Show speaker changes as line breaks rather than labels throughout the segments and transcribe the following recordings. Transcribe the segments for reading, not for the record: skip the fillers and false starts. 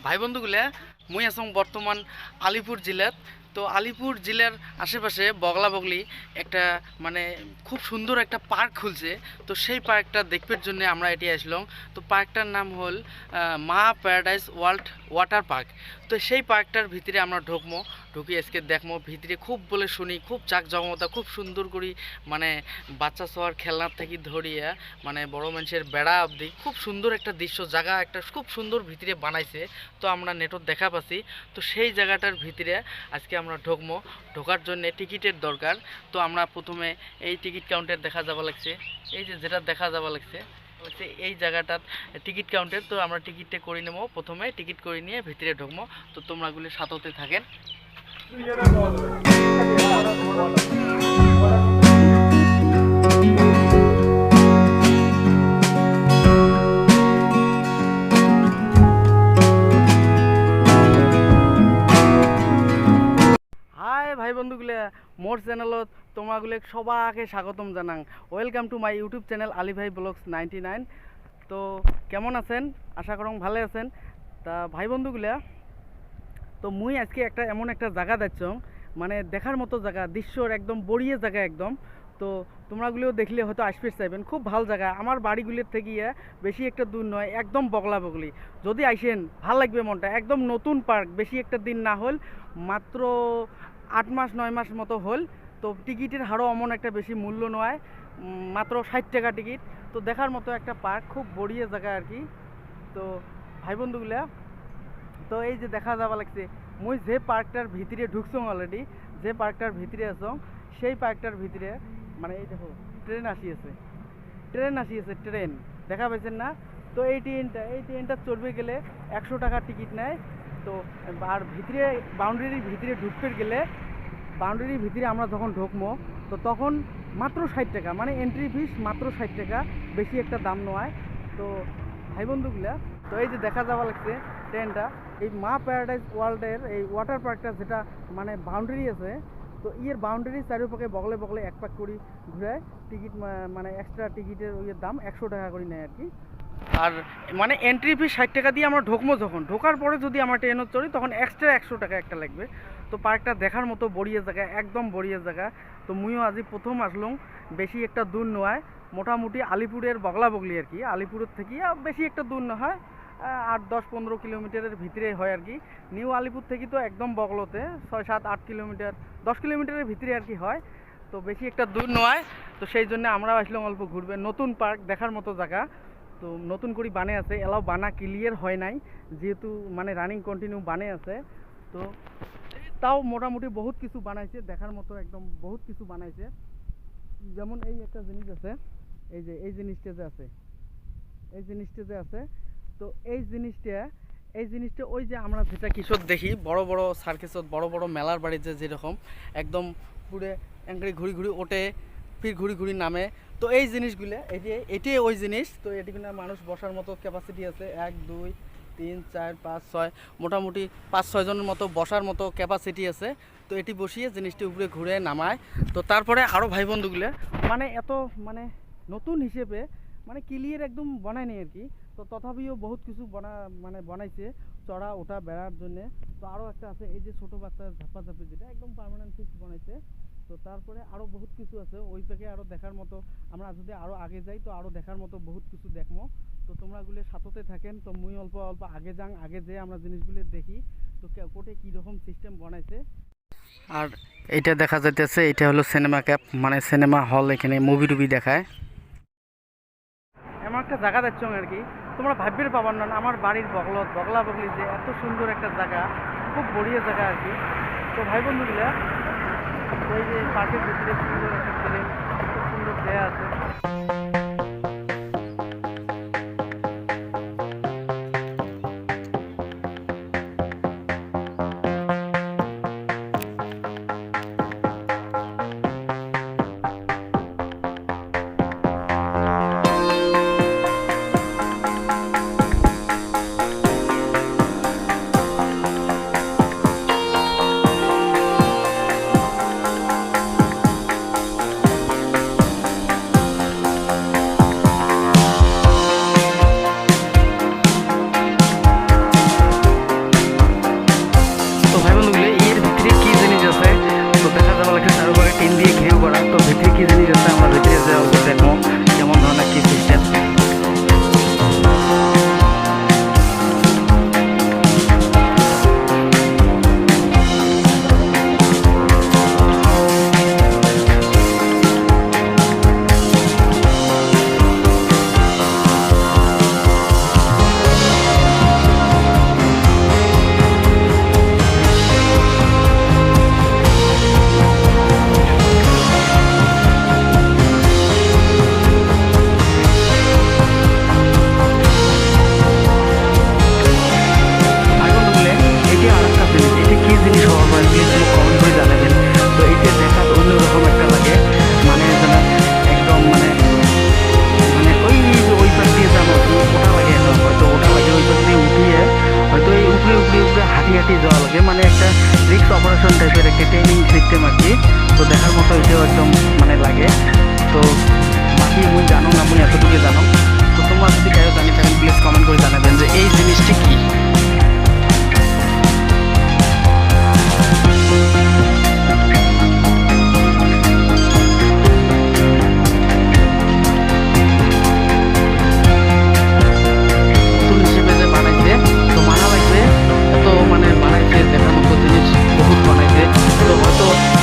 ভাই বন্ধুগুলা মুই আছো বর্তমান আলিপুর জেলাত। তো আলিপুর জেলার আশেপাশে বগলা বগলি একটা মানে খুব সুন্দর একটা পার্ক খুলছে। তো সেই পার্কটা দেখবার জন্য আমরা এটি আসলাম। তো পার্কটার নাম হল মা প্যারাডাইস ওয়ার্ল্ড ওয়াটার পার্ক। তো সেই পার্কটার ভিতরে আমরা ঢুকবো, ঢুকি আজকে দেখবো ভিতরে খুব বলে শুনি খুব জাঁকজমকতা খুব সুন্দর করি মানে বাচ্চা ছোঁয়ার খেলনার থেকে ধরিয়া মানে বড় মানুষের বেড়া অবধি খুব সুন্দর একটা দৃশ্য জায়গা একটা খুব সুন্দর ভিতরে বানাইছে। তো আমরা নেটত দেখা পাচ্ছি। তো সেই জায়গাটার ভিতরে আজকে আমরা ঢুকবো। ঢোকার জন্য টিকিটের দরকার। তো আমরা প্রথমে এই টিকিট কাউন্টার দেখা যাওয়া লাগছে, এই যে যেটা দেখা যাওয়া লাগছে এই জায়গাটার টিকিট কাউন্টার। তো আমরা টিকিটটা করে নেবো, প্রথমে টিকিট করে নিয়ে ভিতরে ঢুকবো। তো তোমরাগুলি সাথে থাকেন। হাই ভাই বন্ধুগুলা, মোর চ্যানেলত তোমাগুলো সবাকে স্বাগতম জানাং। Welcome to my YouTube channel Ali Bhai vlogs 99। তো কেমন আছেন? আশা করং ভালো আছেন। তা ভাই বন্ধুগুলা, তো মুই আজকে এমন একটা জায়গা যাচ্ছ মানে দেখার মতো জায়গা, দৃশ্যর একদম বড়িয়ে জায়গা একদম। তো তোমরাগুলিও দেখলে হয়তো আসবে চাইবেন, খুব ভালো জায়গা। আমার বাড়িগুলির থেকে বেশি একটা দূর নয়, একদম বগলা বগলি। যদি আইসেন ভাল লাগবে মনটা। একদম নতুন পার্ক, বেশি একটা দিন না হল, মাত্র 8 মাস 9 মাস মতো হল। তো টিকিটের হারও অমন একটা বেশি মূল্য নয়, মাত্র 60 টাকা টিকিট। তো দেখার মতো একটা পার্ক, খুব বড়িয়ে জায়গা আর কি। তো ভাই বন্ধুগুলা, তো এই যে দেখা যাওয়া লাগছে মুই যে পার্কটার ভিতরে ঢুকছো অলরেডি, যে পার্কটার ভিতরে আছো সেই পার্কটার ভিতরে মানে এই দেখো ট্রেন আসিয়েছে, ট্রেন দেখা পাইছেন না? তো এই ট্রেনটা চড়বে গেলে 100 টাকা টিকিট নেয়। তো আর ভিতরে বাউন্ডারির ভিতরে ঢুকতে গেলে, বাউন্ডারির ভিতরে আমরা যখন ঢুকবো তো তখন মাত্র 60 টাকা, মানে এন্ট্রি ফিস মাত্র 60 টাকা, বেশি একটা দাম নয়। তো ভাই বন্ধুগুলা, তো এই যে দেখা যাওয়া লাগছে ট্রেনটা, এই মা প্যারাডাইস ওয়ার্ল্ডের এই ওয়াটার পার্কটা যেটা মানে বাউন্ডারি আছে, তো ইয়ের বাউন্ডারি চারিপাশে বগলে বগলে এক পাক করে ঘুরে টিকিট মানে এক্সট্রা টিকিটের ওইয়ের দাম 100 টাকা করে নেয় আর কি। আর মানে এন্ট্রি ফি 60 টাকা দিয়ে আমরা ঢুকবো, যখন ঢোকার পরে যদি আমরা ট্রেনত চড়ি তখন এক্সট্রা 100 টাকা একটা লাগবে। তো পার্কটা দেখার মতো বড়িয়ে জায়গা, একদম বড়িয়ে জায়গা। তো মুইও আজি প্রথম আসলাম, বেশি একটা দূর নয়, মোটামুটি আলিপুরের বগলা বগলি আর কি। আলিপুরের থেকে বেশি একটা দূর না হয়, 8-10-15 কিলোমিটারের ভিতরে হয় আর কি। নিউ আলিপুর থেকে তো একদম বগলতে 6-7-8 কিলোমিটার, 10 কিলোমিটারের ভিতরে আর কি হয়। তো বেশি একটা দূর নয়। তো সেই জন্য আমরা আসলাম অল্প ঘুরবে, নতুন পার্ক দেখার মতো জায়গা। তো নতুন করে বানে আছে, এলাও বানা ক্লিয়ার হয় নাই, যেহেতু মানে রানিং কন্টিনিউ বানে আছে। তো তাও মোটামুটি বহুত কিছু বানাইছে দেখার মতো, একদম বহুত কিছু বানাইছে। যেমন এই একটা জিনিস আছে, এই জিনিসটা যে আছে, তো এই জিনিসটা ওই যে আমরা যেটা কিশোর দেখি বড় বড় সার্কেসত, বড় বড় মেলার বাড়িতে যেরকম একদম পুরে এঙ্কড়ি ঘুরি ঘুরি ওঠে, ফির ঘুরি ঘুরি নামে। তো এই জিনিসগুলো এটাই ওই জিনিস। তো এটিগুলো মানুষ বসার মতো ক্যাপাসিটি আছে, 1 2 3 4 5 6, মোটামুটি 5-6 জনের মতো বসার মতো ক্যাপাসিটি আছে। তো এটি বসিয়ে জিনিসটি উপরে ঘুরে নামায়। তো তারপরে আরও ভাই বন্ধুগুলো মানে এত মানে নতুন হিসেবে মানে ক্লিয়ার একদম বানায় নেই আর কি। তো তথাপিও বহুত কিছু বানাইছে চড়া ওঠা বেড়ার জন্যে। তো আরও একটা আছে, এই যে ছোটো বাচ্চার ঝাপাঝাপি, যেটা একদম পার্মানেন্ট ফিক্স বানাইছে। তো তারপরে আরও বহুত কিছু আছে ওই প্যাকে আরও দেখার মতো। আমরা যদি আরও আগে যাই তো আরও দেখার মতো বহুত কিছু দেখবো। তো তোমরাগুলো সাথতে থাকেন। তো মুই অল্প অল্প আগে যাং, আগে যেয়ে আমরা জিনিসগুলো দেখি তো কোটে কীরকম সিস্টেম বানাইছে। আর এইটা দেখা যাইতেছে, এটা হলো সিনেমা ক্যাপ, মানে সিনেমা হল, এখানে মুভি টুভি দেখায়। এমন একটা জায়গা যাচ্ছ আর কি, তোমরা ভাববে পাবার না আমার বাড়ির বগলা বগলি যে এত সুন্দর একটা জায়গা, খুব বড়িয়া জায়গা আর কি। তো ভাই বন্ধুগুলা, ওই যে পার্কের ভিতরে সুন্দর একটা ছেলে, খুব সুন্দর দেয়া আছে। ওপেনিং সিস্টেম আর কি। তো দেখার মতো এটাও একদম মানে লাগে। তো বাকি মুই জানো না, মুই এতটুকু জানো। তো তোমরা যদি কেউ জানি থাকেন প্লিজ কমেন্ট করে জানাবেন যে এই জিনিসটি কি।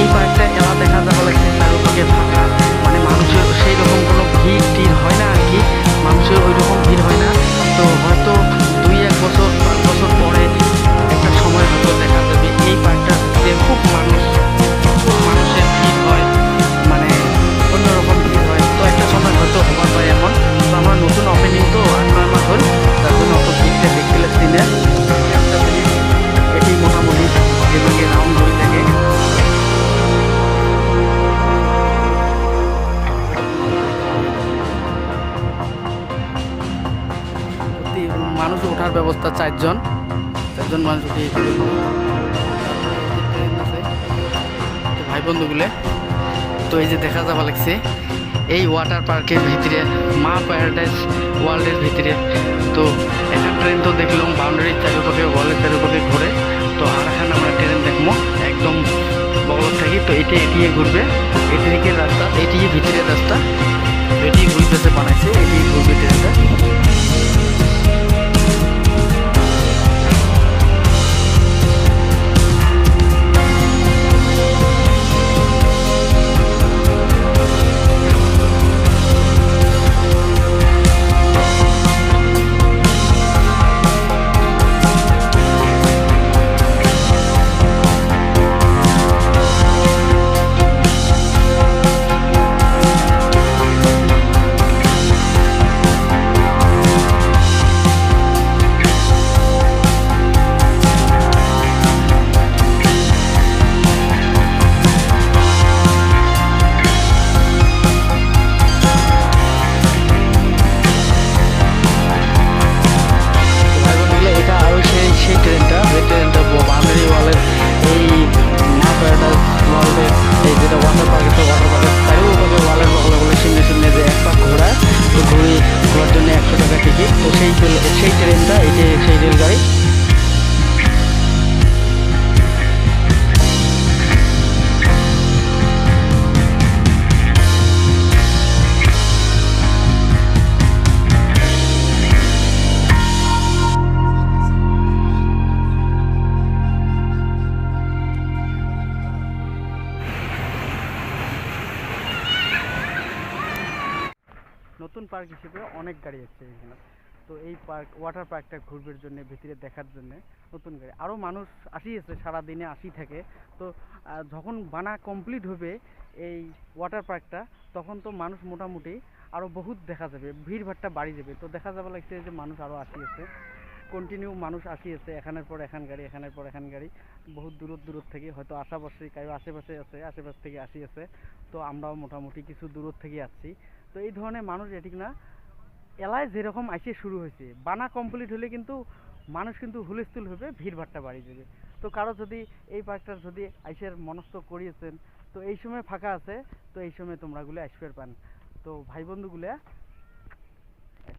এই পার্কটা এলা দেখা যাওয়া লাগছে চারপাশে ফাঁকা, মানে মানুষের সেই রকম কোনো ভিড় টিড় হয় না আর কি, মানুষের ওই রকম ভিড় হয় না। তো হয়তো 2-1 বছর 5 বছর পরে একটা সময় হয়তো দেখা যাবে এই পার্কটাতে খুব মানুষের ভিড় হয়, মানে অন্যরকম ভিড় হয়। তো একটা সময় হয়তো হবার হয় এমন। তো আমরা নতুন ওপেনিং তো 8-9 মাস হল, তার জন্য অত ভিড়টা দেখতে লাগছি না। এটি মোটামুটি যেভাবে রাউন্ড হয়ে থাকে। মানুষ ওঠার ব্যবস্থা 4 জন মানুষ উঠে ভাই বন্ধুগুলো। তো এই যে দেখা যাওয়া লাগছে এই ওয়াটার পার্কের ভিতরে, মা প্যারাডাইস ওয়ার্ল্ডের ভিতরে। তো একটা ট্রেন তো দেখলাম বাউন্ডারির চারিপাশে, ওয়ালের চারিপাশে ঘুরে। তো আর এখানে আমরা ট্রেন দেখবো একদম বগল থাকি। তো এটি ঘুরবে, এটি দিকে রাস্তা, এটি ভিতরের রাস্তা, এটি ঘুরতেছে বানাইছে, এটি ঘুরবে ট্রেনটা। সেই ট্রেনটা, এই যে সেই রেলগাড়ি। নতুন পার্ক হিসেবে অনেক গাড়ি আছে এখানে। তো এই ওয়াটার পার্কটা ঘুরবার জন্য, ভিতরে দেখার জন্য নতুন গাড়ি আরও মানুষ আসিয়েছে, সারাদিনে আসি থাকে। তো যখন বানা কমপ্লিট হবে এই ওয়াটার পার্কটা, তখন তো মানুষ মোটামুটি আরও বহুত দেখা যাবে, ভিড় ভাড়টা বাড়ি যাবে। তো দেখা যাবে লাগছে যে মানুষ আরও আসিয়েছে, কন্টিনিউ মানুষ আসিয়েছে, এখানের পর এখান গাড়ি, এখানের পর এখান গাড়ি, বহুত দূর থেকে হয়তো আশেপাশে কারো আশেপাশে আছে, আশেপাশ থেকে আসিয়েছে। তো আমরাও মোটামুটি কিছু দূর থেকে আসছি। তো এই ধরনের মানুষ এটিক না এলায় যেরকম আইসে শুরু হয়েছে, বানা কমপ্লিট হলে কিন্তু মানুষ কিন্তু হুলস্থুল হবে, ভিড় ভাড়টা বাড়ি যাবে। তো কারো যদি এই পার্কটার যদি আইসের মনস্থ করিয়েছেন, তো এই সময় ফাঁকা আছে, তো এই সময় তোমরাগুলো আসবে পান। তো ভাই বন্ধুগুলা